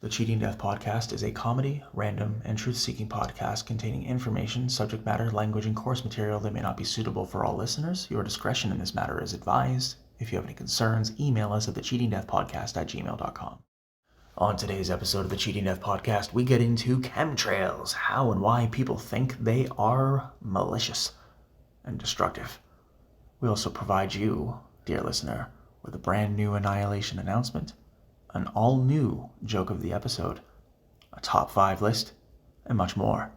The Cheating Death Podcast is a comedy, random, and truth-seeking podcast containing information, subject matter, language, and course material that may not be suitable for all listeners. Your discretion in this matter is advised. If you have any concerns, email us at thecheatingdeathpodcast@gmail.com. On today's episode of the Cheating Death Podcast, we get into chemtrails, how and why people think they are malicious and destructive. We also provide you, dear listener, with a brand new Annihilation Announcement, an all-new joke of the episode, a top 5 list, and much more.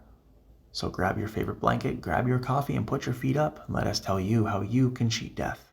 So grab your favorite blanket, grab your coffee, and put your feet up, and let us tell you how you can cheat death.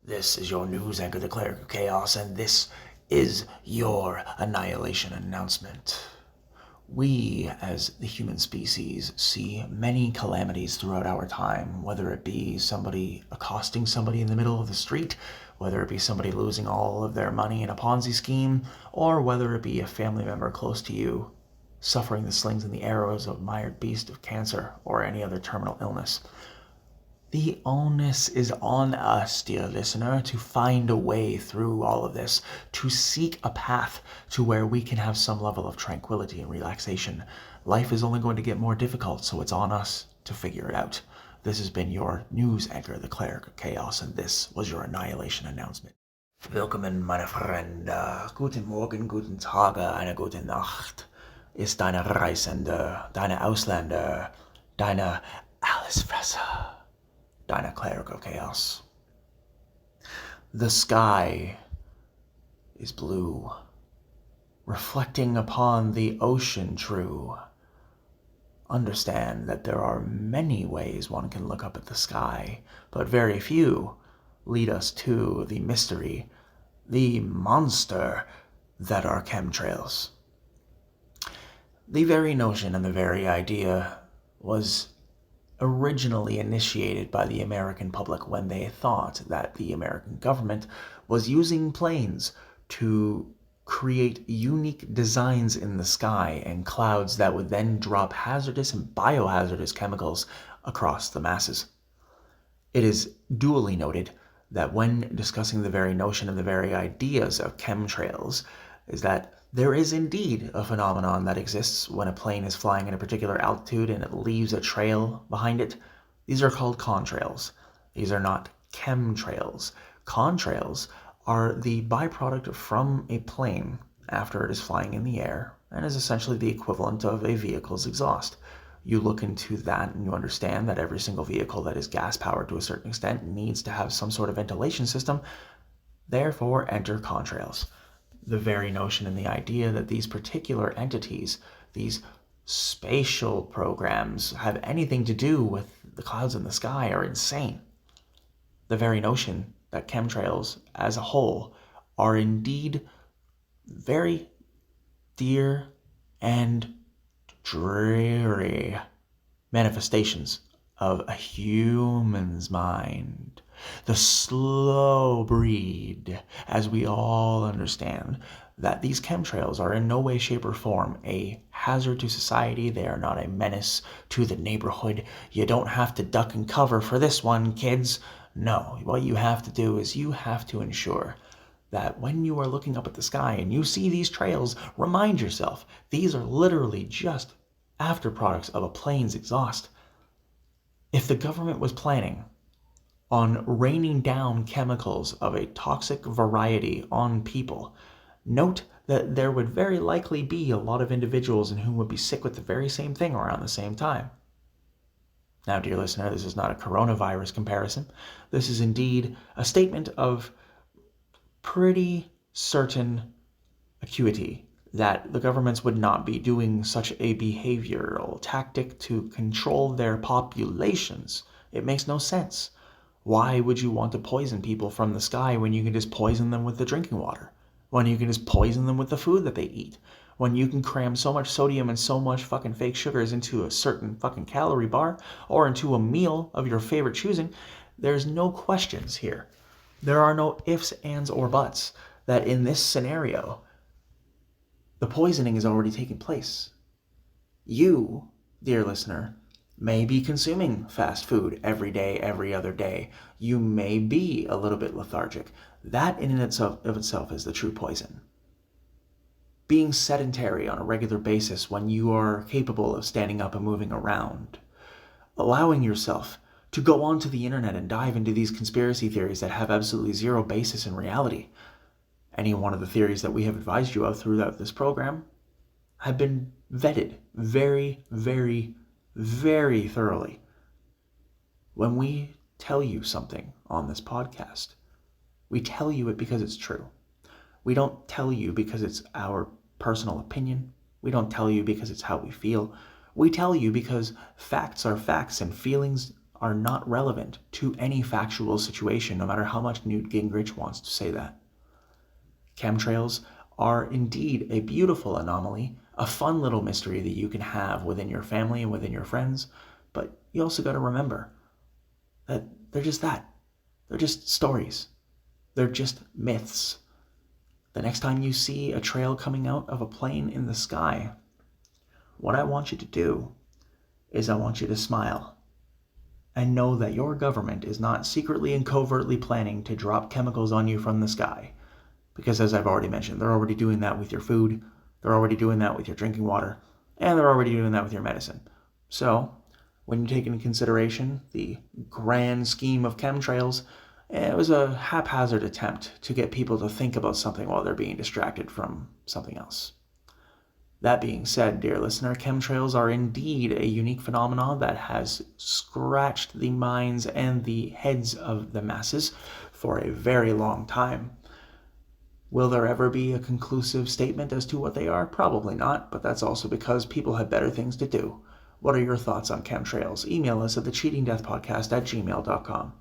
This is your news anchor, the Cleric of Chaos, and this is your Annihilation Announcement. We, as the human species, see many calamities throughout our time, whether it be somebody accosting somebody in the middle of the street, whether it be somebody losing all of their money in a Ponzi scheme, or whether it be a family member close to you suffering the slings and the arrows of mired beast of cancer or any other terminal illness. The onus is on us, dear listener, to find a way through all of this, to seek a path to where we can have some level of tranquility and relaxation. Life is only going to get more difficult, so it's on us to figure it out. This has been your news anchor, the Cleric of Chaos, and this was your Annihilation Announcement. Willkommen, meine Freunde. Guten Morgen, guten Tage, eine gute Nacht. Ist deine Reisende, deine Ausländer, deine Allesfresser. Deine Cleric of Chaos. The sky is blue, reflecting upon the ocean true. Understand that there are many ways one can look up at the sky, but very few lead us to the mystery, the monster that are chemtrails. The very notion and the very idea was originally initiated by the American public when they thought that the American government was using planes to create unique designs in the sky and clouds that would then drop hazardous and biohazardous chemicals across the masses. It is duly noted that when discussing the very notion and the very ideas of chemtrails is that there is indeed a phenomenon that exists when a plane is flying at a particular altitude and it leaves a trail behind it. These are called contrails. These are not chemtrails. Contrails are the byproduct from a plane after it is flying in the air and is essentially the equivalent of a vehicle's exhaust. You look into that and you understand that every single vehicle that is gas-powered to a certain extent needs to have some sort of ventilation system. Therefore, enter contrails. The very notion and the idea that these particular entities, these spatial programs, have anything to do with the clouds in the sky are insane. The very notion that chemtrails as a whole are indeed very dear and dreary manifestations of a human's mind. The slow breed, as we all understand, that these chemtrails are in no way, shape, or form a hazard to society. They are not a menace to the neighborhood. You don't have to duck and cover for this one, kids. No, what you have to do is you have to ensure that when you are looking up at the sky and you see these trails, remind yourself, these are literally just after products of a plane's exhaust. If the government was planning on raining down chemicals of a toxic variety on people, note that there would very likely be a lot of individuals in whom would be sick with the very same thing around the same time. Now, dear listener, this is not a coronavirus comparison. This is indeed a statement of pretty certain acuity that the governments would not be doing such a behavioral tactic to control their populations. It makes no sense. Why would you want to poison people from the sky when you can just poison them with the drinking water? When you can just poison them with the food that they eat? When you can cram so much sodium and so much fucking fake sugars into a certain fucking calorie bar or into a meal of your favorite choosing, there's no questions here. There are no ifs, ands, or buts that in this scenario, the poisoning is already taking place. You, dear listener, may be consuming fast food every day, every other day. You may be a little bit lethargic. That in itself is the true poison. Being sedentary on a regular basis when you are capable of standing up and moving around. Allowing yourself to go onto the internet and dive into these conspiracy theories that have absolutely zero basis in reality. Any one of the theories that we have advised you of throughout this program have been vetted very, very, very thoroughly. When we tell you something on this podcast, we tell you it because it's true. We don't tell you because it's our personal opinion. We don't tell you because it's how we feel. We tell you because facts are facts and feelings are not relevant to any factual situation, no matter how much Newt Gingrich wants to say that. Chemtrails are indeed a beautiful anomaly, a fun little mystery that you can have within your family and within your friends, but you also got to remember that they're just that. They're just stories. They're just myths. The next time you see a trail coming out of a plane in the sky, what I want you to do is I want you to smile and know that your government is not secretly and covertly planning to drop chemicals on you from the sky. Because as I've already mentioned, they're already doing that with your food, they're already doing that with your drinking water, and they're already doing that with your medicine. So, when you take into consideration the grand scheme of chemtrails, it was a haphazard attempt to get people to think about something while they're being distracted from something else. That being said, dear listener, chemtrails are indeed a unique phenomenon that has scratched the minds and the heads of the masses for a very long time. Will there ever be a conclusive statement as to what they are? Probably not, but that's also because people have better things to do. What are your thoughts on chemtrails? Email us at thecheatingdeathpodcast@gmail.com.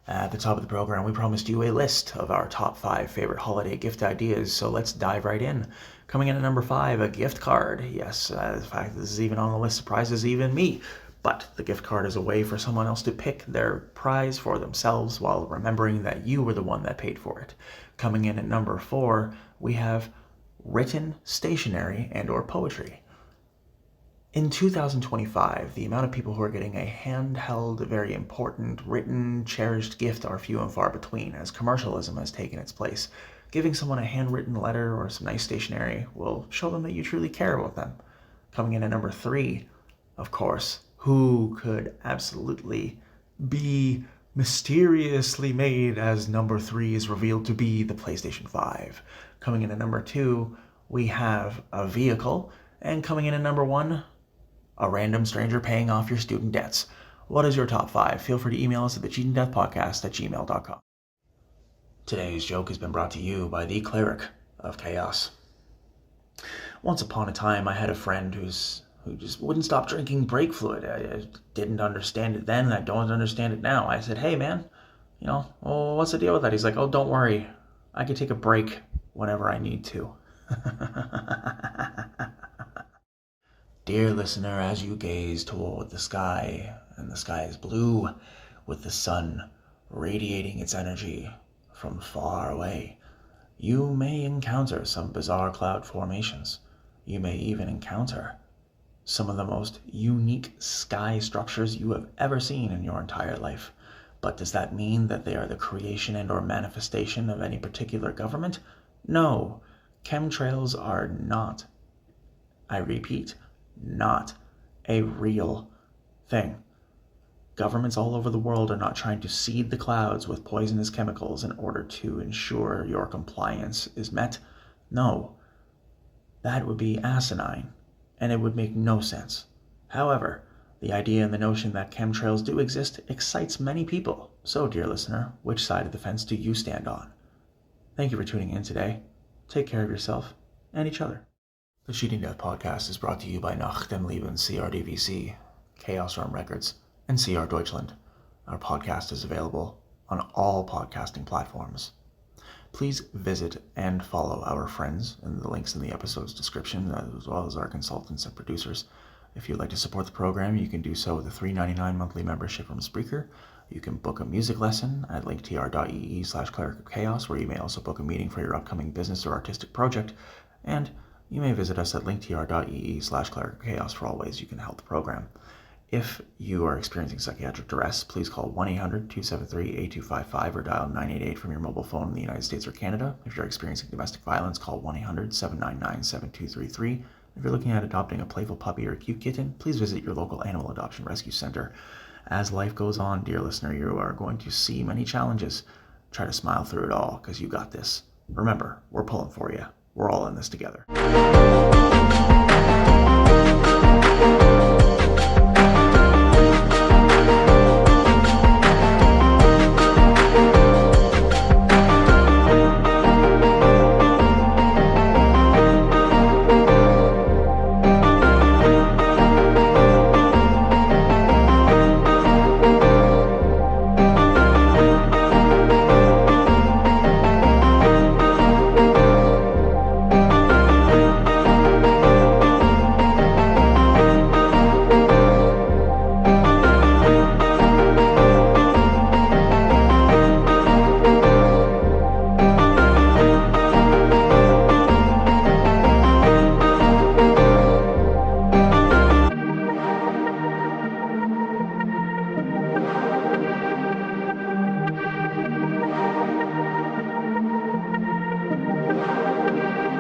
At the top of the program, we promised you a list of our top 5 favorite holiday gift ideas, so let's dive right in. Coming in at number 5, a gift card. Yes, the fact that this is even on the list surprises even me. But the gift card is a way for someone else to pick their prize for themselves while remembering that you were the one that paid for it. Coming in at number 4, we have written stationery and or poetry. In 2025, the amount of people who are getting a handheld, very important, written, cherished gift are few and far between, as commercialism has taken its place. Giving someone a handwritten letter or some nice stationery will show them that you truly care about them. Coming in at number 3, of course, who could absolutely be mysteriously made as number 3 is revealed to be the PlayStation 5. Coming in at number 2, we have a vehicle, and coming in at number 1, a random stranger paying off your student debts. What is your top 5? Feel free to email us at thecheatingdeathpodcast@gmail.com. Today's joke has been brought to you by the Cleric of Chaos. Once upon a time, I had a friend who just wouldn't stop drinking brake fluid. I didn't understand it then, and I don't understand it now. I said, hey man, what's the deal with that? He's like, oh, don't worry. I can take a break whenever I need to. Dear listener, as you gaze toward the sky, and the sky is blue, with the sun radiating its energy from far away, you may encounter some bizarre cloud formations. You may even encounter some of the most unique sky structures you have ever seen in your entire life. But does that mean that they are the creation and or manifestation of any particular government? No, chemtrails are not, I repeat, not a real thing. Governments all over the world are not trying to seed the clouds with poisonous chemicals in order to ensure your compliance is met. No, that would be asinine, and it would make no sense. However, the idea and the notion that chemtrails do exist excites many people. So, dear listener, which side of the fence do you stand on? Thank you for tuning in today. Take care of yourself and each other. The Shooting Death Podcast is brought to you by Nach dem Leben CRDVC, Chaos Realm Records, and CR Deutschland. Our podcast is available on all podcasting platforms. Please visit and follow our friends in the links in the episode's description, as well as our consultants and producers. If you'd like to support the program, you can do so with a $3.99 monthly membership from Spreaker. You can book a music lesson at linktr.ee/Cleric of Chaos, where you may also book a meeting for your upcoming business or artistic project. And you may visit us at linktr.ee/Cleric of Chaos for all ways you can help the program. If you are experiencing psychiatric duress, please call 1-800-273-8255 or dial 988 from your mobile phone in the United States or Canada. If you're experiencing domestic violence, call 1-800-799-7233. If you're looking at adopting a playful puppy or a cute kitten, please visit your local animal adoption rescue center. As life goes on, dear listener, you are going to see many challenges. Try to smile through it all, because you got this. Remember, we're pulling for you. We're all in this together.